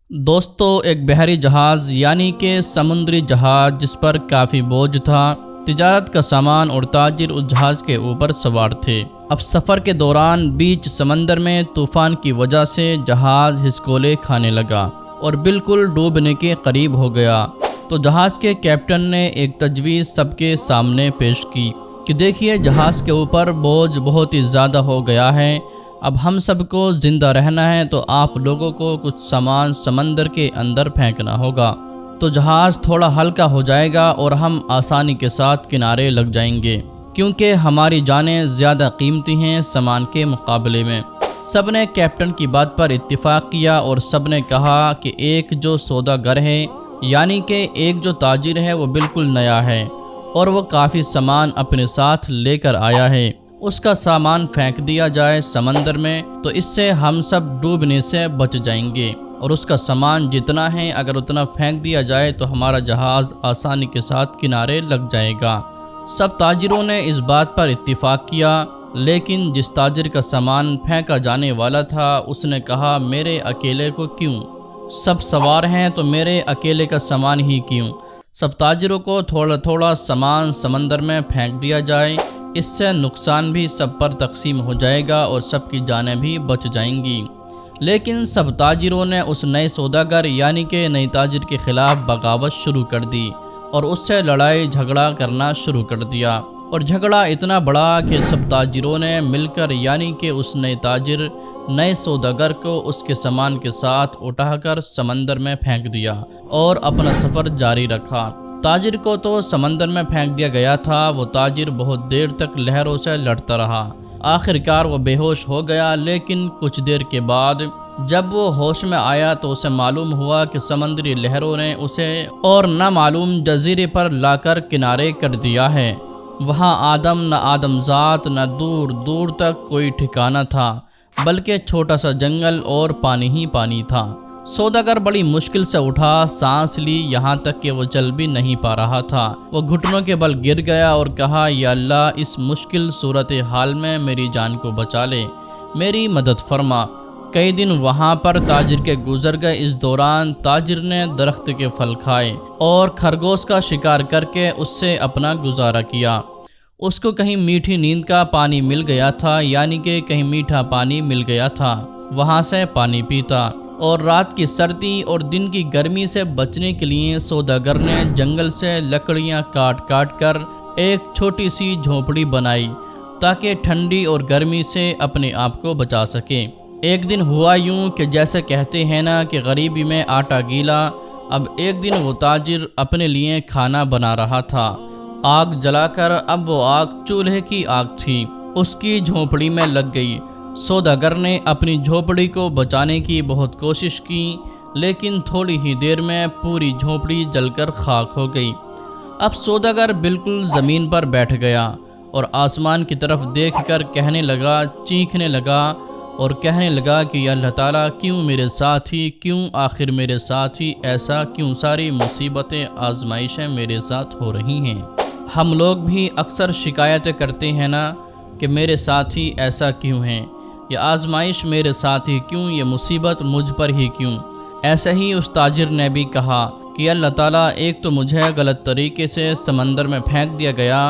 دوستو، ایک بحری جہاز یعنی کہ سمندری جہاز جس پر کافی بوجھ تھا، تجارت کا سامان اور تاجر اس جہاز کے اوپر سوار تھے۔ اب سفر کے دوران بیچ سمندر میں طوفان کی وجہ سے جہاز ہچکولے کھانے لگا اور بالکل ڈوبنے کے قریب ہو گیا۔ تو جہاز کے کیپٹن نے ایک تجویز سب کے سامنے پیش کی کہ دیکھیے، جہاز کے اوپر بوجھ بہت ہی زیادہ ہو گیا ہے۔ اب ہم سب کو زندہ رہنا ہے تو آپ لوگوں کو کچھ سامان سمندر کے اندر پھینکنا ہوگا، تو جہاز تھوڑا ہلکا ہو جائے گا اور ہم آسانی کے ساتھ کنارے لگ جائیں گے، کیونکہ ہماری جانیں زیادہ قیمتی ہیں سامان کے مقابلے میں۔ سب نے کیپٹن کی بات پر اتفاق کیا اور سب نے کہا کہ ایک جو سوداگر ہے، یعنی کہ ایک جو تاجر ہے، وہ بالکل نیا ہے اور وہ کافی سامان اپنے ساتھ لے کر آیا ہے، اس کا سامان پھینک دیا جائے سمندر میں تو اس سے ہم سب ڈوبنے سے بچ جائیں گے، اور اس کا سامان جتنا ہے اگر اتنا پھینک دیا جائے تو ہمارا جہاز آسانی کے ساتھ کنارے لگ جائے گا۔ سب تاجروں نے اس بات پر اتفاق کیا، لیکن جس تاجر کا سامان پھینکا جانے والا تھا اس نے کہا، میرے اکیلے کو کیوں؟ سب سوار ہیں تو میرے اکیلے کا سامان ہی کیوں؟ سب تاجروں کو تھوڑا تھوڑا سامان سمندر میں پھینک دیا جائے، اس سے نقصان بھی سب پر تقسیم ہو جائے گا اور سب کی جانیں بھی بچ جائیں گی۔ لیکن سب تاجروں نے اس نئے سوداگر یعنی کہ نئی تاجر کے خلاف بغاوت شروع کر دی اور اس سے لڑائی جھگڑا کرنا شروع کر دیا، اور جھگڑا اتنا بڑا کہ سب تاجروں نے مل کر یعنی کہ اس نئے تاجر نئے سوداگر کو اس کے سامان کے ساتھ اٹھا کر سمندر میں پھینک دیا اور اپنا سفر جاری رکھا۔ تاجر کو تو سمندر میں پھینک دیا گیا تھا، وہ تاجر بہت دیر تک لہروں سے لڑتا رہا، آخر کار وہ بے ہوش ہو گیا۔ لیکن کچھ دیر کے بعد جب وہ ہوش میں آیا تو اسے معلوم ہوا کہ سمندری لہروں نے اسے اور نامعلوم جزیرے پر لا کر کنارے کر دیا ہے۔ وہاں آدم نہ آدم ذات، نہ دور دور تک کوئی ٹھکانہ تھا، بلکہ چھوٹا سا جنگل اور پانی ہی پانی تھا۔ سوداگر بڑی مشکل سے اٹھا، سانس لی، یہاں تک کہ وہ چل بھی نہیں پا رہا تھا۔ وہ گھٹنوں کے بل گر گیا اور کہا، یا اللہ، اس مشکل صورتحال میں میری جان کو بچا لے، میری مدد فرما۔ کئی دن وہاں پر تاجر کے گزر گئے۔ اس دوران تاجر نے درخت کے پھل کھائے اور خرگوش کا شکار کر کے اس سے اپنا گزارا کیا۔ اس کو کہیں میٹھی نیند کا پانی مل گیا تھا، یعنی کہ کہیں میٹھا پانی مل گیا تھا، وہاں سے پانی پیتا، اور رات کی سردی اور دن کی گرمی سے بچنے کے لیے سوداگر نے جنگل سے لکڑیاں کاٹ کاٹ کر ایک چھوٹی سی جھونپڑی بنائی تاکہ ٹھنڈی اور گرمی سے اپنے آپ کو بچا سکے۔ ایک دن ہوا یوں کہ جیسے کہتے ہیں نا کہ غریبی میں آٹا گیلا، اب ایک دن وہ تاجر اپنے لیے کھانا بنا رہا تھا، آگ جلا کر۔ اب وہ آگ چولہے کی آگ تھی، اس کی جھونپڑی میں لگ گئی۔ سوداگر نے اپنی جھونپڑی کو بچانے کی بہت کوشش کی، لیکن تھوڑی ہی دیر میں پوری جھونپڑی جل کر خاک ہو گئی۔ اب سوداگر بالکل زمین پر بیٹھ گیا اور آسمان کی طرف دیکھ کر کہنے لگا، چیخنے لگا اور کہنے لگا کہ یا اللہ تعالیٰ، کیوں میرے ساتھ ہی، کیوں آخر میرے ساتھ ہی ایسا، کیوں ساری مصیبتیں آزمائشیں میرے ساتھ ہو رہی ہیں؟ ہم لوگ بھی اکثر شکایتیں کرتے ہیں نا کہ میرے ساتھ ہی ایسا کیوں ہیں، یہ آزمائش میرے ساتھ ہی کیوں، یہ مصیبت مجھ پر ہی کیوں؟ ایسے ہی اس تاجر نے بھی کہا کہ اللہ تعالیٰ، ایک تو مجھے غلط طریقے سے سمندر میں پھینک دیا گیا،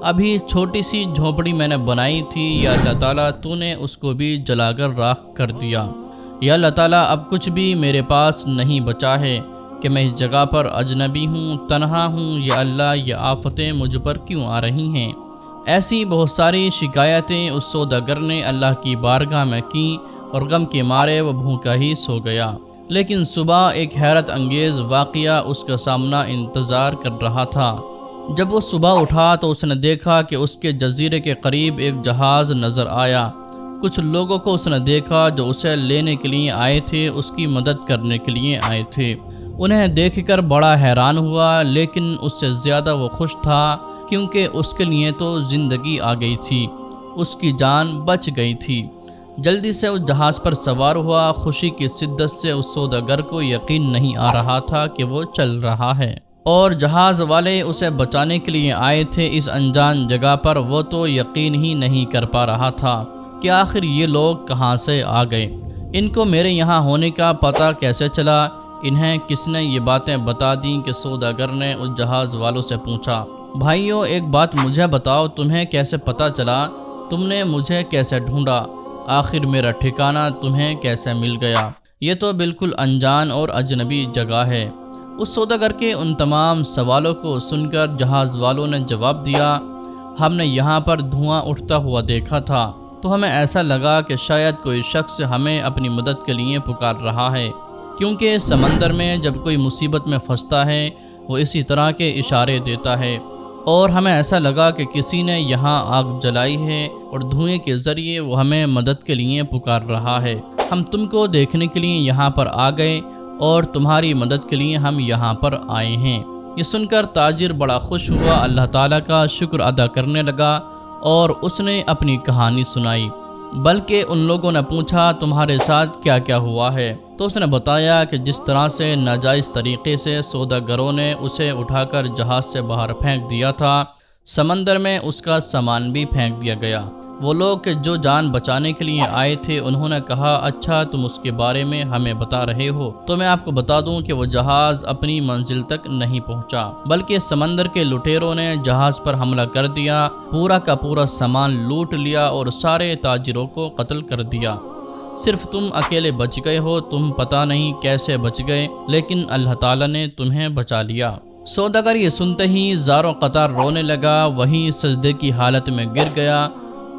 ابھی چھوٹی سی جھونپڑی میں نے بنائی تھی، یا اللہ تعالیٰ تو نے اس کو بھی جلا کر راکھ کر دیا۔ یا اللہ تعالیٰ، اب کچھ بھی میرے پاس نہیں بچا ہے کہ میں اس جگہ پر اجنبی ہوں، تنہا ہوں، یا اللہ یہ آفتیں مجھ پر کیوں آ رہی ہیں؟ ایسی بہت ساری شکایتیں اس سوداگر نے اللہ کی بارگاہ میں کی اور غم کے مارے وہ بھوکا ہی سو گیا۔ لیکن صبح ایک حیرت انگیز واقعہ اس کا سامنا انتظار کر رہا تھا۔ جب وہ صبح اٹھا تو اس نے دیکھا کہ اس کے جزیرے کے قریب ایک جہاز نظر آیا۔ کچھ لوگوں کو اس نے دیکھا جو اسے لینے کے لیے آئے تھے، اس کی مدد کرنے کے لیے آئے تھے۔ انہیں دیکھ کر بڑا حیران ہوا، لیکن اس سے زیادہ وہ خوش تھا، کیونکہ اس کے لیے تو زندگی آ گئی تھی، اس کی جان بچ گئی تھی۔ جلدی سے اس جہاز پر سوار ہوا۔ خوشی کی شدت سے اس سوداگر کو یقین نہیں آ رہا تھا کہ وہ چل رہا ہے، اور جہاز والے اسے بچانے کے لیے آئے تھے اس انجان جگہ پر۔ وہ تو یقین ہی نہیں کر پا رہا تھا کہ آخر یہ لوگ کہاں سے آ گئے، ان کو میرے یہاں ہونے کا پتہ کیسے چلا، انہیں کس نے یہ باتیں بتا دیں کہ سوداگر نے اس جہاز والوں سے پوچھا، بھائیو ایک بات مجھے بتاؤ، تمہیں کیسے پتہ چلا؟ تم نے مجھے کیسے ڈھونڈا؟ آخر میرا ٹھکانہ تمہیں کیسے مل گیا؟ یہ تو بالکل انجان اور اجنبی جگہ ہے۔ اس سوداگر کے ان تمام سوالوں کو سن کر جہاز والوں نے جواب دیا، ہم نے یہاں پر دھواں اٹھتا ہوا دیکھا تھا تو ہمیں ایسا لگا کہ شاید کوئی شخص ہمیں اپنی مدد کے لیے پکار رہا ہے، کیونکہ سمندر میں جب کوئی مصیبت میں پھنستا ہے وہ اسی طرح کے اشارے دیتا ہے، اور ہمیں ایسا لگا کہ کسی نے یہاں آگ جلائی ہے اور دھوئیں کے ذریعے وہ ہمیں مدد کے لیے پکار رہا ہے۔ ہم تم کو دیکھنے کے لیے یہاں پر آ گئے اور تمہاری مدد کے لیے ہم یہاں پر آئے ہیں۔ یہ سن کر تاجر بڑا خوش ہوا، اللہ تعالیٰ کا شکر ادا کرنے لگا اور اس نے اپنی کہانی سنائی۔ بلکہ ان لوگوں نے پوچھا تمہارے ساتھ کیا کیا ہوا ہے؟ تو اس نے بتایا کہ جس طرح سے ناجائز طریقے سے سوداگروں نے اسے اٹھا کر جہاز سے باہر پھینک دیا تھا، سمندر میں اس کا سامان بھی پھینک دیا گیا۔ وہ لوگ کہ جو جان بچانے کے لیے آئے تھے انہوں نے کہا، اچھا تم اس کے بارے میں ہمیں بتا رہے ہو تو میں آپ کو بتا دوں کہ وہ جہاز اپنی منزل تک نہیں پہنچا، بلکہ سمندر کے لٹیروں نے جہاز پر حملہ کر دیا، پورا کا پورا سامان لوٹ لیا اور سارے تاجروں کو قتل کر دیا۔ صرف تم اکیلے بچ گئے ہو، تم پتہ نہیں کیسے بچ گئے، لیکن اللہ تعالیٰ نے تمہیں بچا لیا۔ سوداگر یہ سنتے ہی زاروں قطار رونے لگا، وہیں سجدے کی حالت میں گر گیا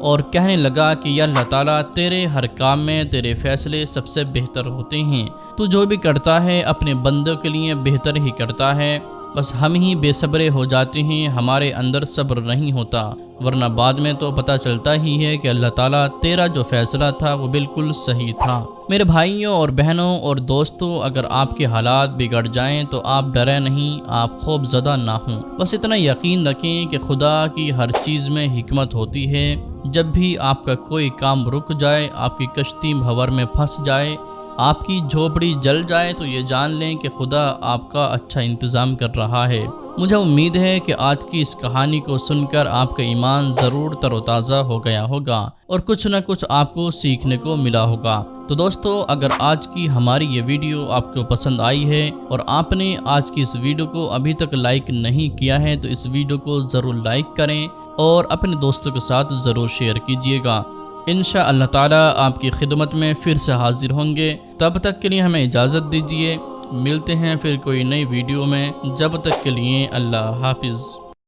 اور کہنے لگا کہ یا اللہ تعالیٰ، تیرے ہر کام میں تیرے فیصلے سب سے بہتر ہوتے ہیں، تو جو بھی کرتا ہے اپنے بندوں کے لیے بہتر ہی کرتا ہے، بس ہم ہی بے صبرے ہو جاتے ہیں، ہمارے اندر صبر نہیں ہوتا، ورنہ بعد میں تو پتہ چلتا ہی ہے کہ اللہ تعالیٰ تیرا جو فیصلہ تھا وہ بالکل صحیح تھا۔ میرے بھائیوں اور بہنوں اور دوستوں، اگر آپ کے حالات بگڑ جائیں تو آپ ڈریں نہیں، آپ خوف زدہ نہ ہوں، بس اتنا یقین رکھیں کہ خدا کی ہر چیز میں حکمت ہوتی ہے۔ جب بھی آپ کا کوئی کام رک جائے، آپ کی کشتی بھنور میں پھنس جائے، آپ کی جھوپڑی جل جائے، تو یہ جان لیں کہ خدا آپ کا اچھا انتظام کر رہا ہے۔ مجھے امید ہے کہ آج کی اس کہانی کو سن کر آپ کا ایمان ضرور تر و تازہ ہو گیا ہوگا اور کچھ نہ کچھ آپ کو سیکھنے کو ملا ہوگا۔ تو دوستو، اگر آج کی ہماری یہ ویڈیو آپ کو پسند آئی ہے اور آپ نے آج کی اس ویڈیو کو ابھی تک لائک نہیں کیا ہے تو اس ویڈیو کو ضرور لائک کریں اور اپنے دوستوں کے ساتھ ضرور شیئر کیجیے گا۔ انشاءاللہ تعالیٰ آپ کی خدمت میں پھر سے حاضر ہوں گے، تب تک کے لیے ہمیں اجازت دیجیے، ملتے ہیں پھر کوئی نئی ویڈیو میں، جب تک کے لیے اللہ حافظ۔